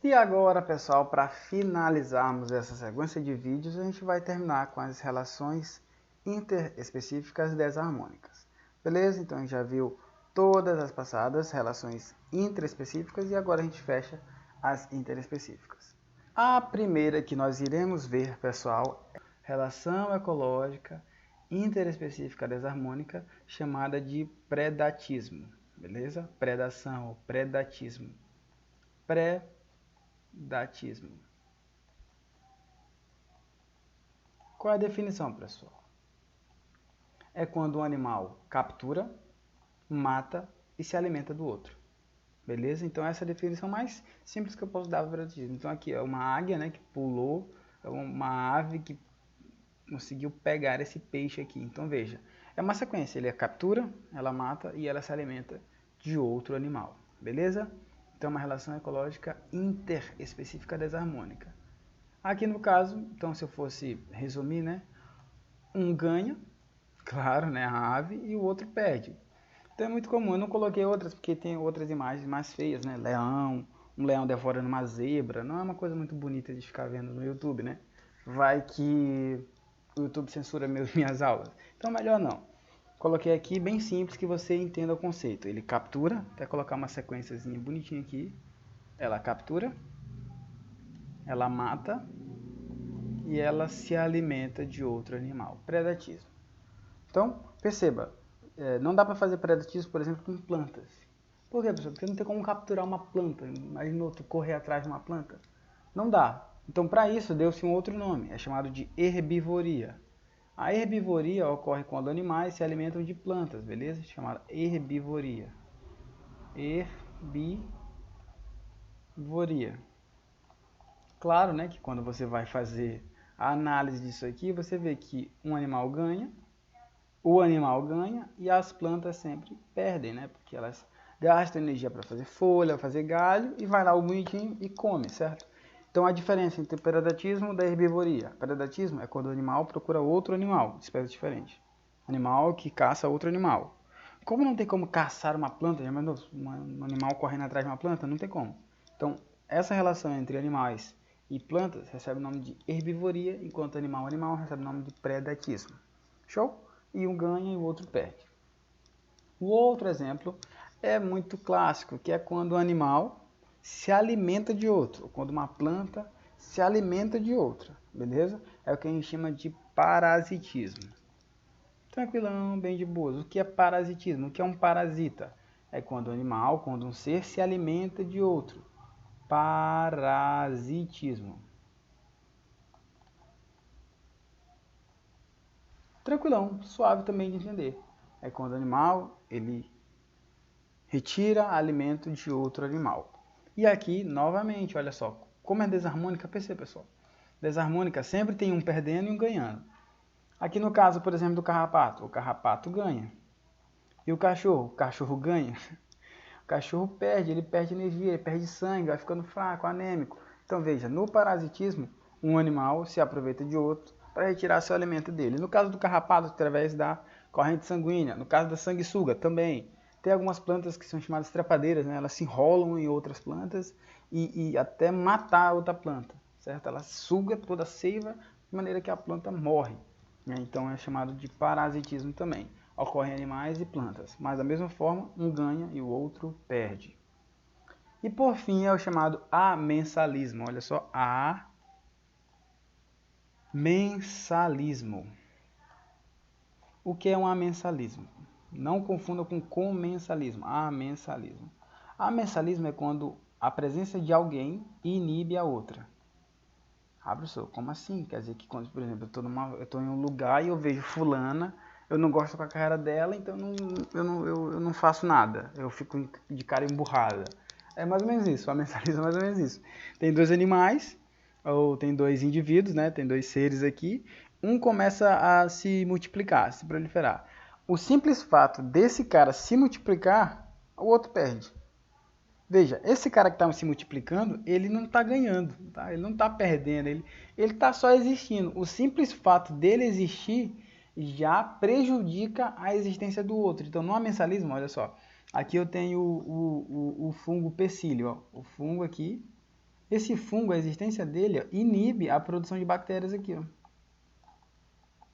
E agora, pessoal, para finalizarmos essa sequência de vídeos, a gente vai terminar com as relações interespecíficas desarmônicas. Beleza? Então a gente já viu todas as passadas relações intraespecíficas e agora a gente fecha as interespecíficas. A primeira que nós iremos ver, pessoal, é a relação ecológica interespecífica desarmônica, chamada de predatismo. Beleza? Predação ou predatismo. Predatismo. Qual é a definição, pessoal? É quando um animal captura, mata e se alimenta do outro. Beleza? Então essa é a definição mais simples que eu posso dar para o predatismo. Então aqui é uma águia, né, que pulou, é uma ave que conseguiu pegar esse peixe aqui. Então veja, é uma sequência, ele captura, ela mata e ela se alimenta de outro animal. Beleza? Então é uma relação ecológica interespecífica desarmônica. Aqui no caso, então se eu fosse resumir, né, um ganha, claro, né, a ave, e o outro perde. Então é muito comum, eu não coloquei outras porque tem outras imagens mais feias, né, leão, um leão devorando uma zebra, não é uma coisa muito bonita de ficar vendo no YouTube, né? Vai que o YouTube censura minhas aulas, então melhor não. Coloquei aqui bem simples que você entenda o conceito. Ele captura, até colocar uma sequenciazinha bonitinha aqui, ela captura, ela mata e ela se alimenta de outro animal. Predatismo. Então, perceba, não dá para fazer predatismo, por exemplo, com plantas. Por quê, pessoal? Porque não tem como capturar uma planta. Imagina tu correr atrás de uma planta. Não dá. Então, para isso, deu-se um outro nome. É chamado de herbivoria. A herbivoria ocorre quando animais se alimentam de plantas, beleza? Chamada herbivoria. Herbivoria. Claro, né, que quando você vai fazer a análise disso aqui, você vê que um animal ganha, o animal ganha e as plantas sempre perdem, né? Porque elas gastam energia para fazer folha, fazer galho e vai lá o bonitinho e come, certo? Então a diferença entre predatismo e da herbivoria. Predatismo é quando o animal procura outro animal, de espécie diferente. Animal que caça outro animal. Como não tem como caçar uma planta, um animal correndo atrás de uma planta, não tem como. Então essa relação entre animais e plantas recebe o nome de herbivoria, enquanto animal recebe o nome de predatismo. Show? E um ganha e o outro perde. O outro exemplo é muito clássico, que é quando o animal se alimenta de outro, quando uma planta se alimenta de outra, beleza? É o que a gente chama de parasitismo. Tranquilão, bem de boas. O que é parasitismo? O que é um parasita? É quando o animal, quando um ser se alimenta de outro. Parasitismo. Tranquilão, suave também de entender. É quando o animal, ele retira alimento de outro animal. E aqui, novamente, olha só, como é desarmônica, percebe, pessoal? Desarmônica sempre tem um perdendo e um ganhando. Aqui no caso, por exemplo, do carrapato, o carrapato ganha. E o cachorro ganha. O cachorro perde, ele perde energia, ele perde sangue, vai ficando fraco, anêmico. Então veja, no parasitismo, um animal se aproveita de outro para retirar seu alimento dele. No caso do carrapato, através da corrente sanguínea. No caso da sanguessuga, também. Tem algumas plantas que são chamadas trepadeiras, né? Elas se enrolam em outras plantas e até matar a outra planta, certo? Ela suga toda a seiva de maneira que a planta morre, né? Então é chamado de parasitismo também. Ocorre em animais e plantas, mas da mesma forma, um ganha e o outro perde. E por fim é o chamado amensalismo. Olha só, amensalismo. O que é um amensalismo? Não confunda com comensalismo. Amensalismo. Amensalismo é quando a presença de alguém inibe a outra. Professor, como assim? Quer dizer que quando, por exemplo, eu estou em um lugar e eu vejo fulana, eu não gosto com a cara dela, então eu não faço nada. Eu fico de cara emburrada. É mais ou menos isso, a mensalismo é mais ou menos isso. Tem dois animais, ou tem dois indivíduos, né? Tem dois seres aqui. Um começa a se multiplicar, se proliferar. O simples fato desse cara se multiplicar, o outro perde. Veja, esse cara que está se multiplicando, ele não está ganhando, tá? Ele não está perdendo, ele está só existindo. O simples fato dele existir já prejudica a existência do outro. Então, no amensalismo, olha só, aqui eu tenho o fungo pecílio, ó. O fungo aqui, Esse fungo, a existência dele, ó, inibe a produção de bactérias aqui, ó.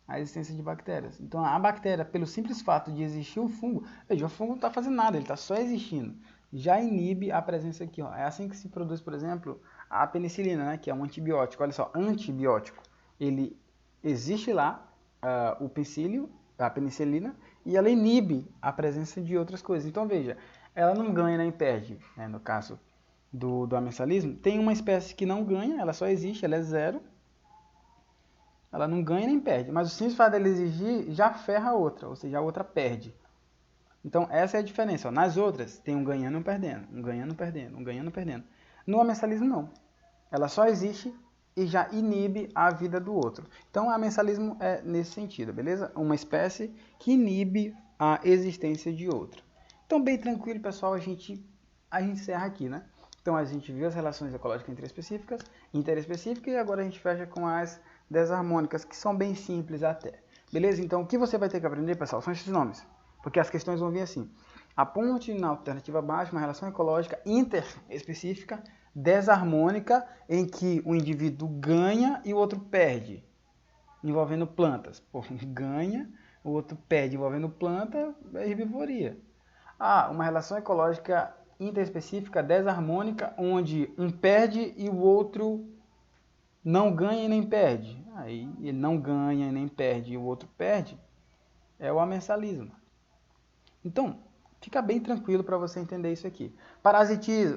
A existência de bactérias. Então, a bactéria, pelo simples fato de existir o fungo, veja, o fungo não está fazendo nada, ele está só existindo. Já inibe a presença aqui, ó. É assim que se produz, por exemplo, a penicilina, né, que é um antibiótico. Olha só, antibiótico. Ele existe lá, o penicílio, a penicilina, e ela inibe a presença de outras coisas. Então, veja, ela não ganha nem perde, né, no caso do amensalismo. Tem uma espécie que não ganha, ela só existe, ela é zero. Ela não ganha nem perde, mas o simples fato dela exigir já ferra a outra, ou seja, a outra perde. Então essa é a diferença. Ó. Nas outras tem um ganhando e um perdendo, um ganhando e perdendo, um ganhando e perdendo. No amensalismo não. Ela só existe e já inibe a vida do outro. Então o amensalismo é nesse sentido, beleza? Uma espécie que inibe a existência de outra. Então bem tranquilo, pessoal, a gente encerra aqui, né? Então a gente viu as relações ecológicas interespecíficas, interespecíficas e agora a gente fecha com as desarmônicas, que são bem simples até. Beleza? Então o que você vai ter que aprender, pessoal, são esses nomes. Porque as questões vão vir assim. Aponte na alternativa baixa uma relação ecológica interespecífica desarmônica em que o indivíduo ganha e o outro perde, envolvendo plantas. Pô, ganha, o outro perde envolvendo planta, é herbivoria. Uma relação ecológica interespecífica desarmônica onde um perde e o outro não ganha e nem perde. Aí ele não ganha e nem perde e o outro perde, é o amensalismo. Então, fica bem tranquilo para você entender isso aqui. Parasitismo,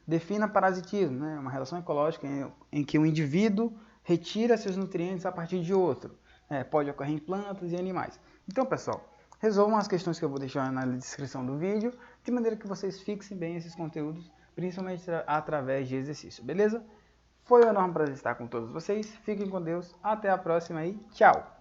defina parasitismo, né? Uma relação ecológica em que o indivíduo retira seus nutrientes a partir de outro. Pode ocorrer em plantas e animais. Então, pessoal, resolvam as questões que eu vou deixar na descrição do vídeo, de maneira que vocês fixem bem esses conteúdos, principalmente através de exercício, beleza? Foi um enorme prazer estar com todos vocês. Fiquem com Deus. Até a próxima e tchau!